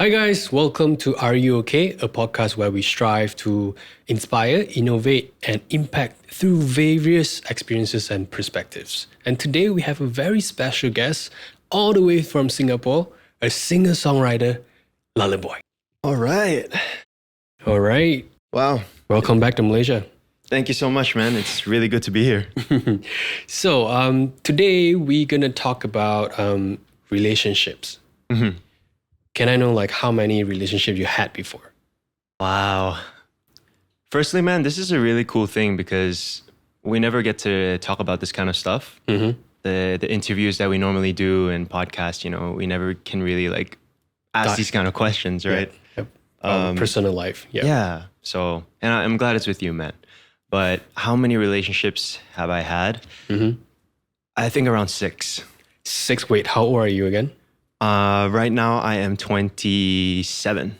Hi guys, welcome to Are You Okay? A podcast where we strive to inspire, innovate, and impact through various experiences and perspectives. And today we have a very special guest all the way from Singapore, a singer-songwriter, Lullaboy. All right. All right. Wow. Welcome back to Malaysia. Thank you so much, man. It's really good to be here. So today we're going to talk about relationships. Mm-hmm. Can I know how many relationships you had before? Wow. Firstly, man, this is a really cool thing because we never get to talk about this kind of stuff. Mm-hmm. The interviews that we normally do and podcasts, we never can really ask these kind of questions, right? Yeah. Yep. Personal life. Yeah. Yeah. So, and I'm glad it's with you, man. But how many relationships have I had? Mm-hmm. I think around 6. 6. Wait, how old are you again? Right now I am 27. Okay.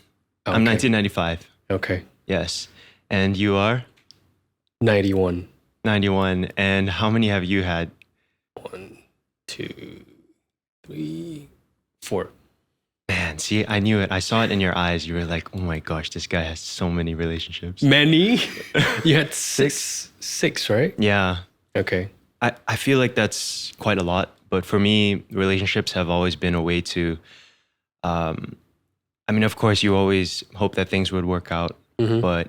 I'm 1995. Okay. Yes. And you are? 91. 91. And how many have you had? 1, 2, 3, 4. Man, see, I knew it. I saw it in your eyes. You were like, oh my gosh, this guy has so many relationships. Many? You had 6, right? Yeah. Okay. I feel like that's quite a lot. But for me, relationships have always been a way to, of course, you always hope that things would work out. Mm-hmm. But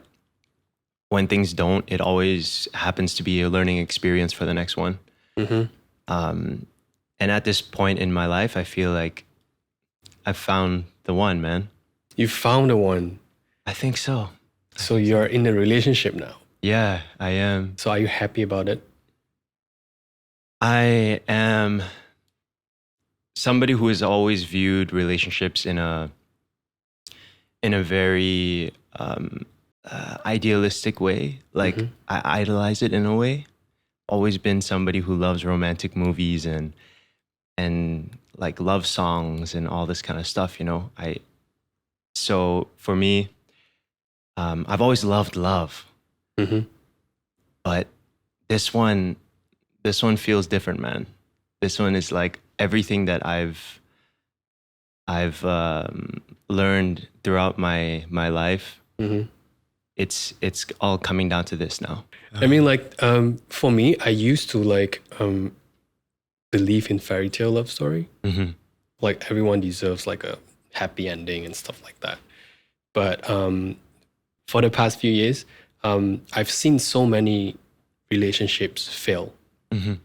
when things don't, it always happens to be a learning experience for the next one. Mm-hmm. And at this point in my life, I feel like I've found the one, man. You found the one. I think so. So you're in a relationship now. Yeah, I am. So are you happy about it? I am somebody who has always viewed relationships in a very idealistic way. Mm-hmm. I idolize it in a way. Always been somebody who loves romantic movies and love songs and all this kind of stuff. So for me, I've always loved love, Mm-hmm. but this one feels different, man. This one is like everything that I've learned throughout my life. Mm-hmm. It's all coming down to this now. For me, I used to believe in fairy tale love story. Mm-hmm. Like everyone deserves a happy ending and stuff like that. But for the past few years, I've seen so many relationships fail. Mm-hmm.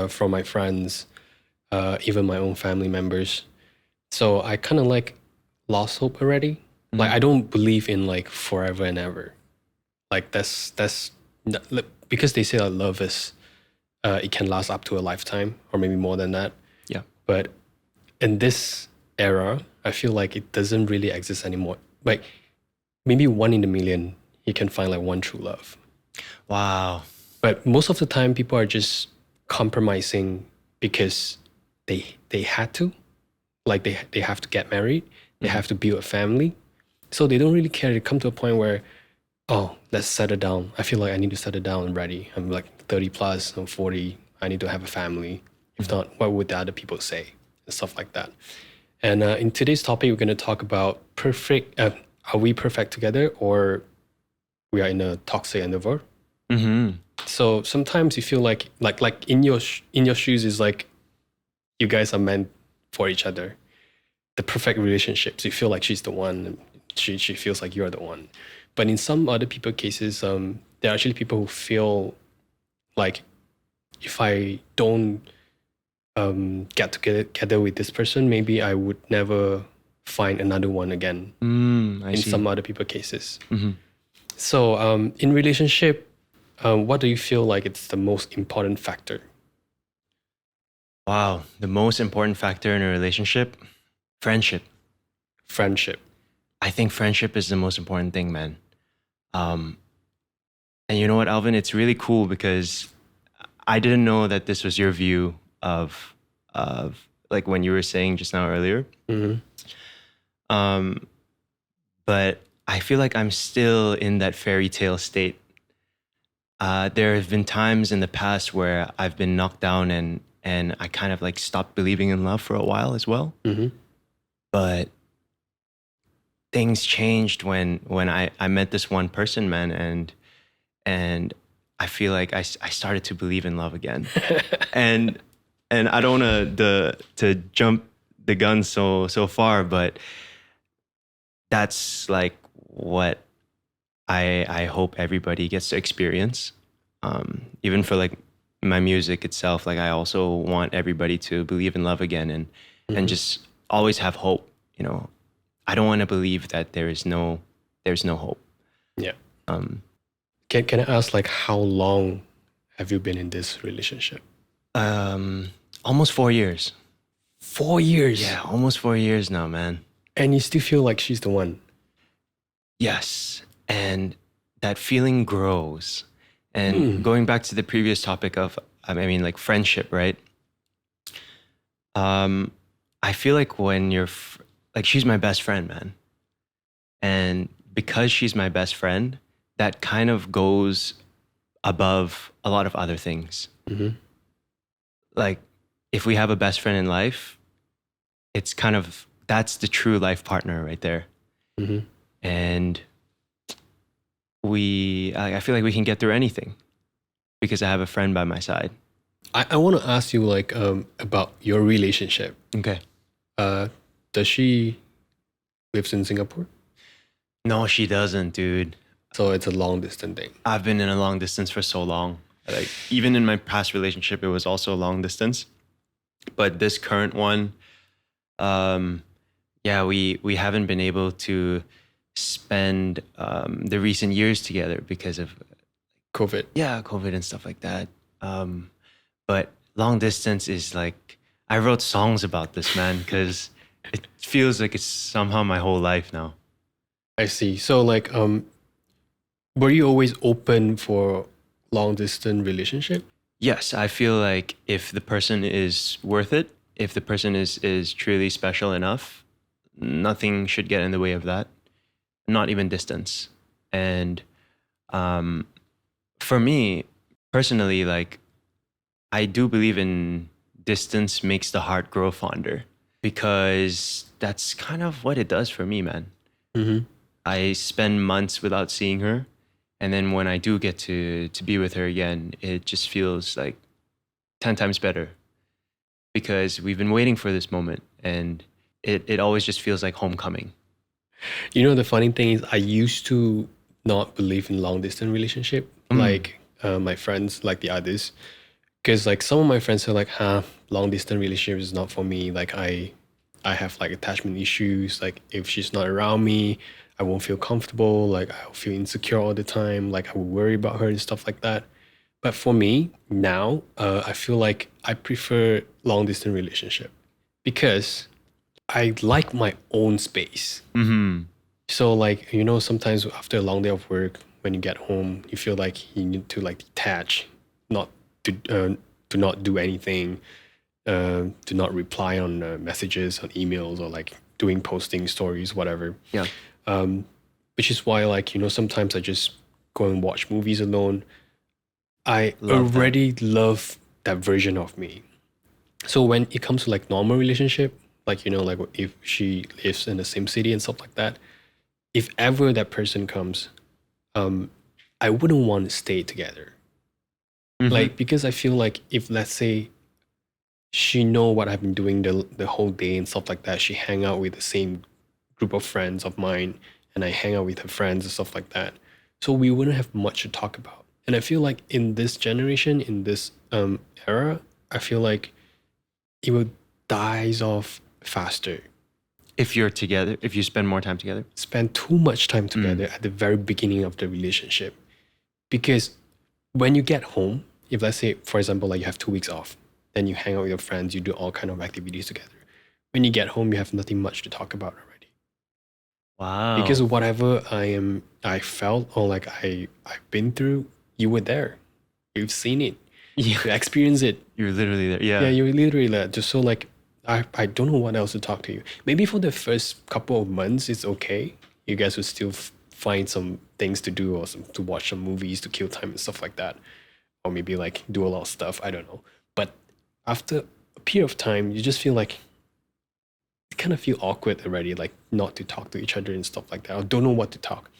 From my friends, even my own family members. So I kind of lost hope already. Mm-hmm. I don't believe in forever and ever. That's not, because they say that love is it can last up to a lifetime or maybe more than that. Yeah. But in this era, I feel like it doesn't really exist anymore. Maybe 1 in a million, you can find one true love. Wow. But most of the time, people are just compromising because they had to. They have to get married. They have to build a family. So they don't really care. They come to a point where, oh, let's settle down. I feel like I need to settle down and ready. I'm 30 plus, I'm 40. I need to have a family. If not, what would the other people say? And stuff like that. And in today's topic, we're going to talk about are we perfect together or we are in a toxic endeavor? Mm-hmm. So sometimes you feel like in your shoes is you guys are meant for each other. The perfect relationships. You feel like she's the one. And she feels like you're the one. But in some other people cases, there are actually people who feel like if I don't get together with this person, maybe I would never find another one again. I see. Some other people cases. Mm-hmm. So in relationship, what do you feel like it's the most important factor? Wow. The most important factor in a relationship? Friendship. Friendship. I think friendship is the most important thing, man. And you know what, Alvin? It's really cool because I didn't know that this was your view of when you were saying just now earlier. Mm-hmm. But I feel like I'm still in that fairy tale state. There have been times in the past where I've been knocked down and I kind of stopped believing in love for a while as well. Mm-hmm. But things changed when I met this one person, man, and I feel like I started to believe in love again. and I don't want to jump the gun so far, but that's like what I hope everybody gets to experience. Even for like my music itself, like I also want everybody to believe in love again and just always have hope. You know, I don't want to believe that there's no hope. Yeah. Um, Can I ask like how long have you been in this relationship? Almost 4 years. 4 years. Yeah, almost 4 years now, man. And you still feel like she's the one. Yes, and that feeling grows. And going back to the previous topic of, I mean, like friendship, right? I feel like when like, she's my best friend, man. And because she's my best friend, that kind of goes above a lot of other things. Like, if we have a best friend in life, it's kind of, that's the true life partner right there. And I feel like we can get through anything because I have a friend by my side. I want to ask you like about your relationship. Okay. Does she lives in Singapore? No, she doesn't, dude. So it's a long distance thing. I've been in a long distance for so long. Like, even in my past relationship, it was also long distance. But this current one, yeah, we haven't been able to spend the recent years together because of COVID. yeah, COVID and stuff like that. But long distance is like, I wrote songs about this, man, because it feels like it's somehow my whole life now. I see. So like were you always open for long distance relationship? Yes, I feel like if the person is worth it, if the person is truly special enough, nothing should get in the way of that. Not even distance. And for me personally, like, I do believe in distance makes the heart grow fonder, because that's kind of what it does for me, man. I spend months without seeing her, and then when I do get to be with her again, it just feels like 10 times better, because we've been waiting for this moment, and it always just feels like homecoming. You know, the funny thing is I used to not believe in long distance relationship, like my friends, like the others, because like some of my friends are like, long distance relationship is not for me. Like I have like attachment issues. Like if she's not around me, I won't feel comfortable. Like I'll feel insecure all the time. Like I will worry about her and stuff like that. But for me now, I feel like I prefer long distance relationship because I like my own space. So like, you know, sometimes after a long day of work, when you get home, you feel like you need to like detach, not to not do anything, to not reply on messages, on emails, or like doing posting stories, whatever. Yeah. Which is why, like, you know, sometimes I just go and watch movies alone. I Love that. already love that version of me. So when it comes to like normal relationship, like, you know, like if she lives in the same city and stuff like that, if ever that person comes, I wouldn't want to stay together. Like, because I feel like if, let's say, she know what I've been doing the whole day and stuff like that, she hang out with the same group of friends of mine, and I hang out with her friends and stuff like that. So we wouldn't have much to talk about. And I feel like in this generation, in this era, I feel like it will dies off faster. If you're together, if you spend more time together. Spend too much time together at the very beginning of the relationship. Because when you get home, if let's say, for example, like you have 2 weeks off, then you hang out with your friends, you do all kind of activities together. When you get home, you have nothing much to talk about already. Wow. Because whatever I felt or like I've been through, you were there. You've seen it. Yeah. You experienced it. You're literally there. Yeah. Yeah, you're literally there. Just so like I don't know what else to talk to you. Maybe for the first couple of months, it's okay. You guys will still find some things to do or to watch some movies to kill time and stuff like that. Or maybe like do a lot of stuff. I don't know. But after a period of time, you just feel like kind of feel awkward already, like not to talk to each other and stuff like that, or don't know what to talk.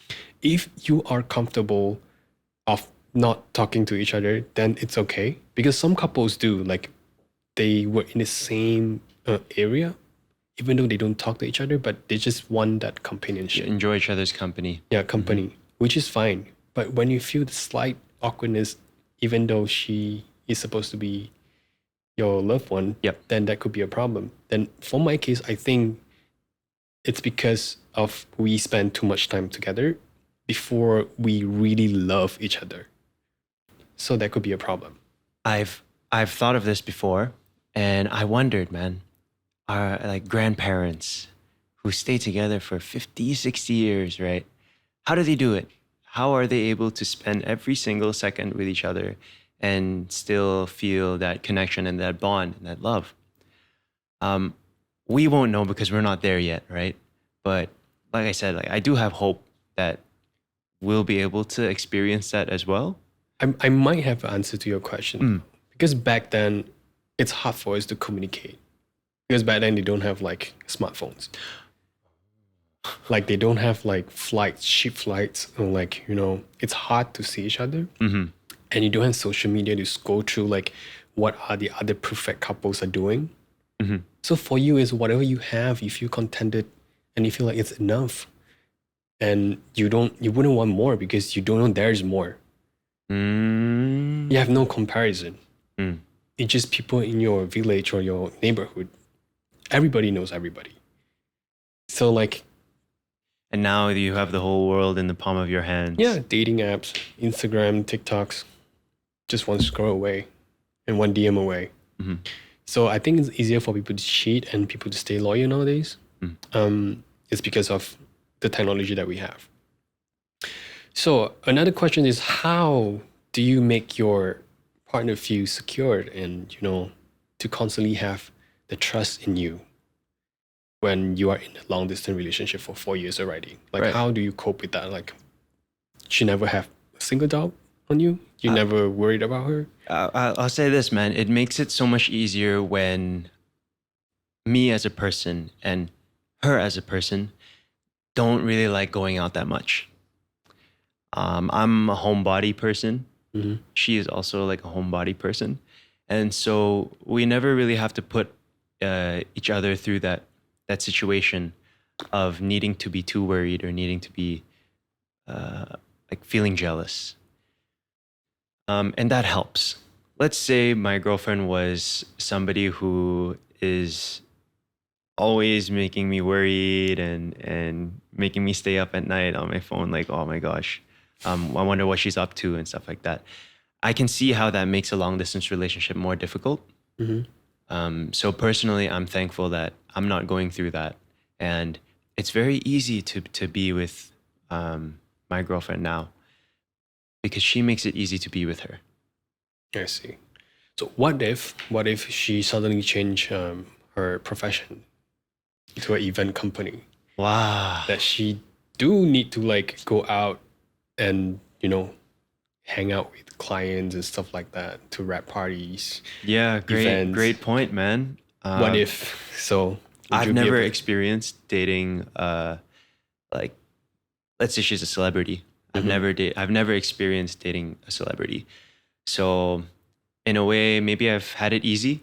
If you are comfortable of not talking to each other, then it's okay. Because some couples do, like they work in the same area, even though they don't talk to each other, but they just want that companionship. Enjoy each other's company. Yeah, company, which is fine. But when you feel the slight awkwardness, even though she is supposed to be your loved one, Yep. then that could be a problem. Then for my case, I think it's because of we spend too much time together before we really love each other. So that could be a problem. I've thought of this before, and I wondered, man, our like grandparents who stay together for 50, 60 years, right? How do they do it? How are they able to spend every single second with each other and still feel that connection and that bond and that love? We won't know because we're not there yet, right? But like I said, like I do have hope that we'll be able to experience that as well. I might have an answer to your question. Because back then, it's hard for us to communicate. Because back then, they don't have like smartphones. Like they don't have like flights, cheap flights, or like, it's hard to see each other. And you don't have social media to go through like what are the other perfect couples are doing. So for you is whatever you have, you feel contented and you feel like it's enough. And you wouldn't want more because you don't know there's more. You have no comparison. It's just people in your village or your neighborhood. Everybody knows everybody. So like, and now you have the whole world in the palm of your hands. Yeah, dating apps, Instagram, TikToks, just one scroll away and one DM away. So I think it's easier for people to cheat and people to stay loyal nowadays. It's because of the technology that we have. So another question is, how do you make your partner feel secured and, to constantly have the trust in you when you are in a long distance relationship for 4 years already? Like, Right. How do you cope with that? Like, she never have a single doubt on you? You never worried about her? I'll say this, man. It makes it so much easier when me as a person and her as a person don't really like going out that much. I'm a homebody person. She is also like a homebody person. And so we never really have to put each other through that situation of needing to be too worried or needing to be like feeling jealous. And that helps. Let's say my girlfriend was somebody who is always making me worried and making me stay up at night on my phone, like, oh my gosh, I wonder what she's up to and stuff like that. I can see how that makes a long distance relationship more difficult. So personally, I'm thankful that I'm not going through that. And it's very easy to be with my girlfriend now because she makes it easy to be with her. I see. So what if she suddenly changed her profession to an event company? Wow. That she do need to like go out and hang out with clients and stuff like that, to rap parties. Yeah, events. great point, man. What if so? I've never experienced dating like, let's say she's a celebrity. I've never experienced dating a celebrity. So in a way, maybe I've had it easy.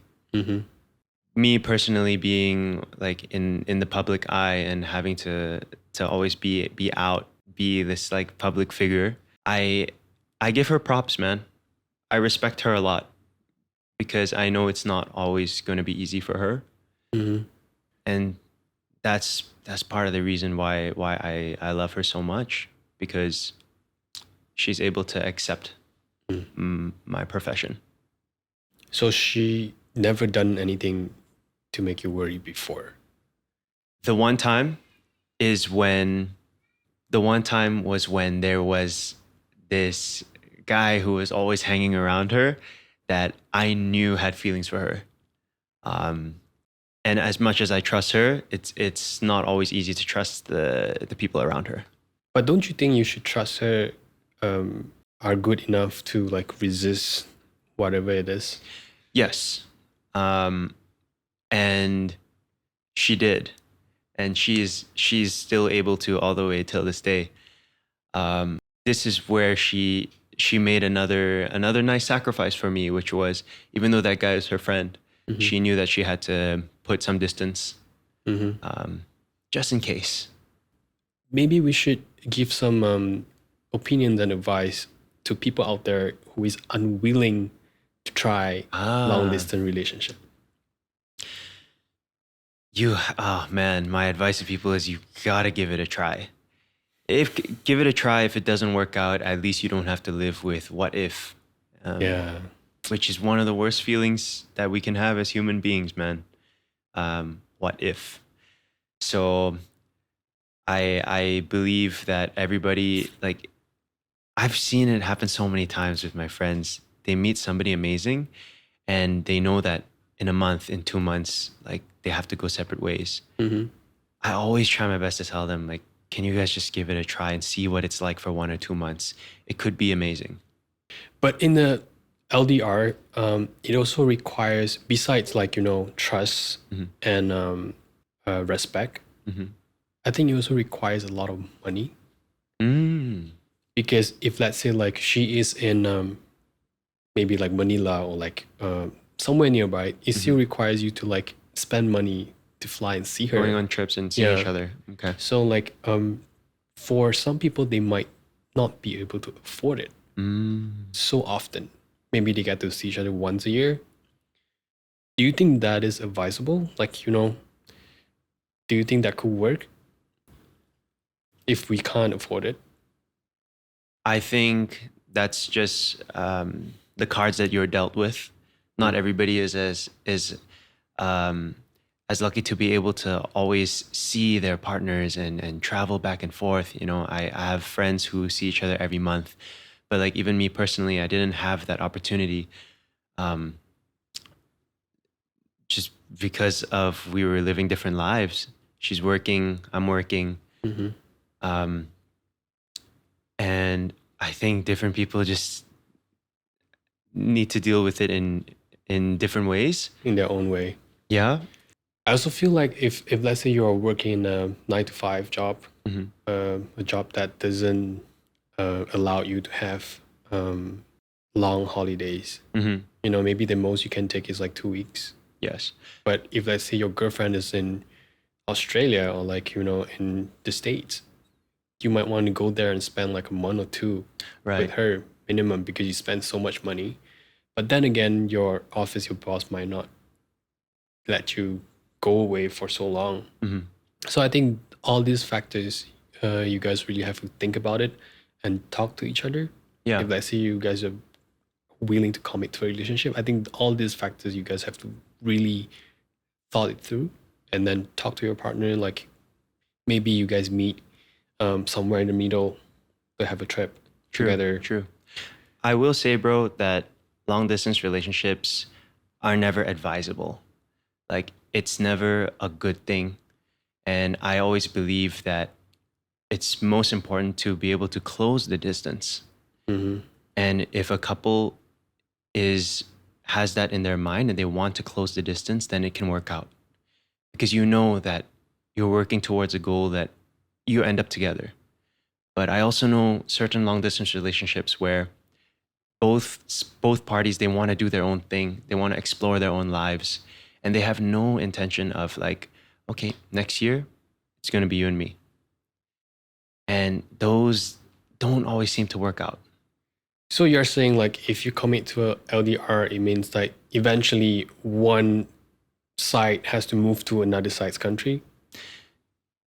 Me personally being like in the public eye and having to always be out, be this like public figure. I give her props, man. I respect her a lot because I know it's not always going to be easy for her. And that's part of the reason why I love her so much, because she's able to accept my profession. So she never done anything to make you worry before? The one time was when there was this guy who was always hanging around her that I knew had feelings for her. And as much as I trust her, it's not always easy to trust the people around her. But don't you think you should trust her are good enough to like resist whatever it is? Yes. And She did, and she's still able to all the way till this day. This is where she made another nice sacrifice for me, which was, even though that guy is her friend, she knew that she had to put some distance, just in case. Maybe we should give some opinions and advice to people out there who is unwilling to try long distance relationship. Man, my advice to people is you gotta give it a try. Give it a try. If it doesn't work out, at least you don't have to live with what if. Yeah. Which is one of the worst feelings that we can have as human beings, man. What if? So I believe that everybody, like, I've seen it happen so many times with my friends. They meet somebody amazing and they know that in a month, in 2 months, like, they have to go separate ways. I always try my best to tell them, like, can you guys just give it a try and see what it's like for 1 or 2 months? It could be amazing. But in the LDR, it also requires, besides like, trust and respect, I think it also requires a lot of money. Because if, let's say, like, she is in maybe like Manila or like somewhere nearby, it still requires you to like spend money to fly and see her. Going on trips and see each other. Okay. So like for some people, they might not be able to afford it so often. Maybe they get to see each other once a year. Do you think that is advisable? Like, do you think that could work if we can't afford it? I think that's just the cards that you're dealt with. Not everybody is as lucky to be able to always see their partners and travel back and forth. I have friends who see each other every month, but like, even me personally, I didn't have that opportunity, just because of we were living different lives. She's working, I'm working. And I think different people just need to deal with it in different ways. In their own way. Yeah. I also feel like if let's say you're working a 9-to-5 job, a job that doesn't allow you to have long holidays, maybe the most you can take is like 2 weeks. Yes. But if, let's say, your girlfriend is in Australia or like, in the States, you might want to go there and spend like a month or two with her minimum, because you spend so much money. But then again, your boss might not let you go away for so long. So I think all these factors, you guys really have to think about it and talk to each other. Yeah. If, let's say, you guys are willing to commit to a relationship, I think all these factors you guys have to really thought it through and then talk to your partner. Like, maybe you guys meet somewhere in the middle to have a trip together. True. I will say, bro, that long distance relationships are never advisable. Like, it's never a good thing. And I always believe that it's most important to be able to close the distance. And if a couple has that in their mind and they want to close the distance, then it can work out. Because you know that you're working towards a goal that you end up together. But I also know certain long distance relationships where both parties, they want to do their own thing. They want to explore their own lives. And they have no intention of like, okay, next year, it's going to be you and me. And those don't always seem to work out. So you're saying, like, if you commit to a LDR, it means like eventually one side has to move to another side's country?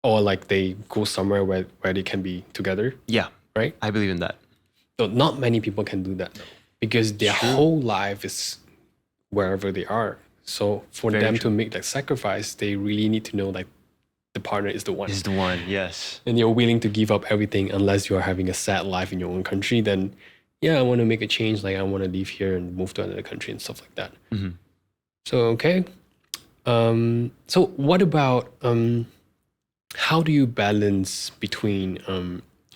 Or like they go somewhere where they can be together? Yeah. Right? I believe in that. So not many people can do that though, because their whole life is wherever they are. So for them to make that sacrifice, they really need to know like the partner is the one. Is the one, yes. And you're willing to give up everything unless you're having a sad life in your own country, then yeah, I want to make a change. Like, I want to leave here and move to another country and stuff like that. So, okay. So what about, how do you balance between,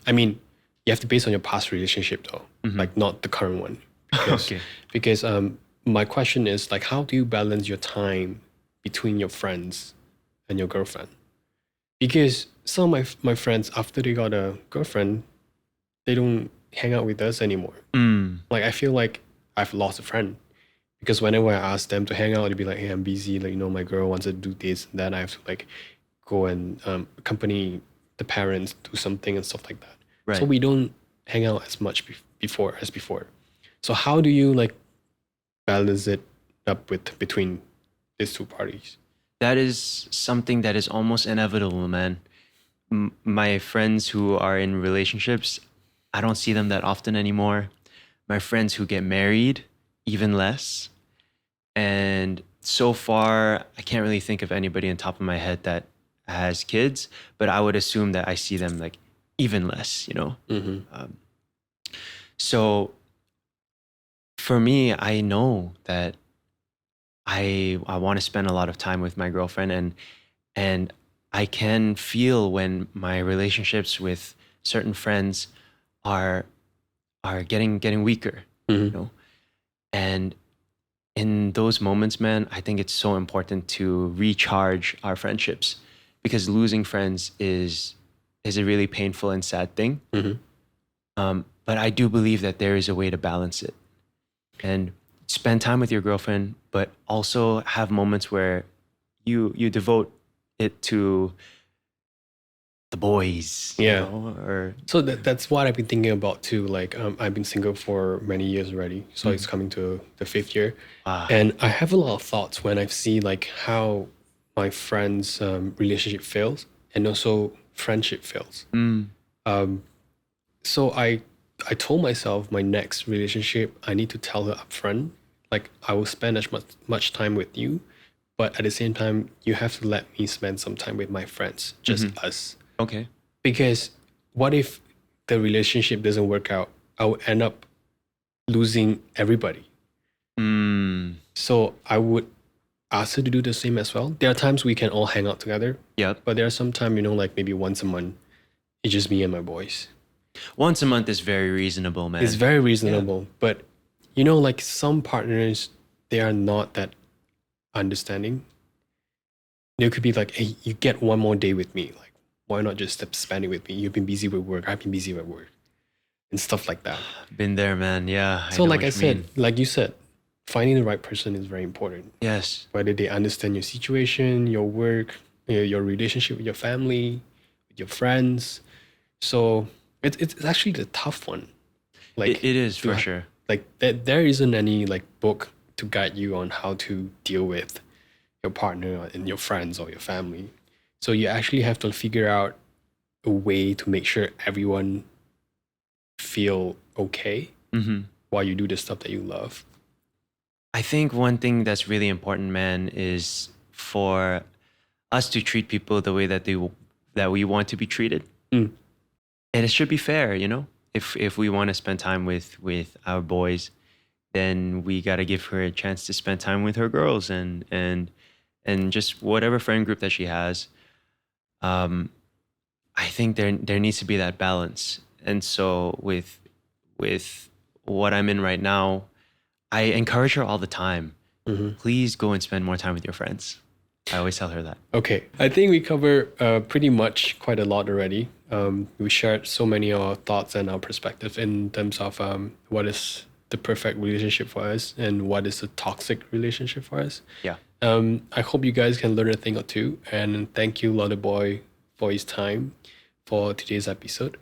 I mean, you have to base on your past relationship though, like not the current one. Because, because my question is like, how do you balance your time between your friends and your girlfriend. Because some of my friends, after they got a girlfriend, they don't hang out with us anymore. Like, I feel like I've lost a friend. Because whenever I ask them to hang out, they'd be like, hey, I'm busy. Like, my girl wants to do this and that. I have to like go and accompany the parents, do something and stuff like that. Right. So we don't hang out as much before. So how do you like balance it up between these two parties? That is something that is almost inevitable, man. My friends who are in relationships, I don't see them that often anymore. My friends who get married, even less. And so far, I can't really think of anybody on top of my head that has kids, but I would assume that I see them like even less, So for me, I know that I want to spend a lot of time with my girlfriend, and I can feel when my relationships with certain friends are getting weaker, And in those moments, man, I think it's so important to recharge our friendships, because losing friends is a really painful and sad thing. But I do believe that there is a way to balance it and spend time with your girlfriend, but also have moments where you devote it to the boys. Yeah. Or so that's what I've been thinking about too. Like, I've been single for many years already, so it's coming to the 5th year. And I have a lot of thoughts when I see like how my friends' relationship fails, and also friendship fails. So I told myself, my next relationship, I need to tell her upfront, like, I will spend as much time with you, but at the same time, you have to let me spend some time with my friends, just us. Okay. Because what if the relationship doesn't work out? I will end up losing everybody. So I would ask her to do the same as well. There are times we can all hang out together. Yep. But there are some time, like maybe once a month, it's just me and my boys. Once a month is very reasonable, man. It's very reasonable. Yeah. But like some partners, they are not that understanding. They could be like, hey, you get one more day with me. Like, why not just spend it with me? You've been busy with work. I've been busy with work. And stuff like that. Been there, man. Yeah. So like I said, like you said, finding the right person is very important. Yes. Whether they understand your situation, your work, your relationship with your family, with your friends. So it's actually the tough one. Like it is for sure. Like there isn't any like book to guide you on how to deal with your partner and your friends or your family. So you actually have to figure out a way to make sure everyone feel okay while you do the stuff that you love. I think one thing that's really important, man, is for us to treat people the way that we want to be treated. And it should be fair, If we want to spend time with our boys, then we got to give her a chance to spend time with her girls and just whatever friend group that she has. I think there needs to be that balance. And so with what I'm in right now, I encourage her all the time. Please go and spend more time with your friends. I always tell her that. Okay. I think we cover pretty much quite a lot already. We shared so many of our thoughts and our perspective in terms of what is the perfect relationship for us and what is a toxic relationship for us. Yeah. I hope you guys can learn a thing or two. And thank you, Lotta Boy, for his time for today's episode.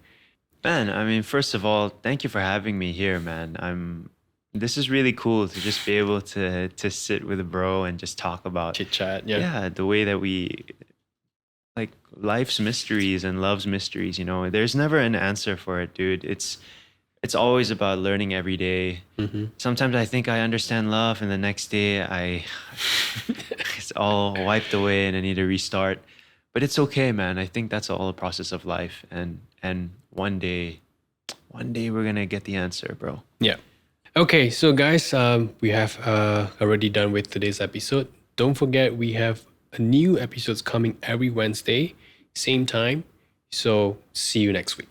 Man, I mean, first of all, thank you for having me here, man. This is really cool to just be able to sit with a bro and just talk about chit chat. Yeah, the way that we like life's mysteries and love's mysteries. There's never an answer for it, dude. It's always about learning every day. Sometimes I think I understand love, and the next day it's all wiped away and I need to restart. But it's okay, man. I think that's all a process of life, and one day we're gonna get the answer, bro. Yeah. Okay, so guys, we have already done with today's episode. Don't forget, we have a new episodes coming every Wednesday, same time. So see you next week.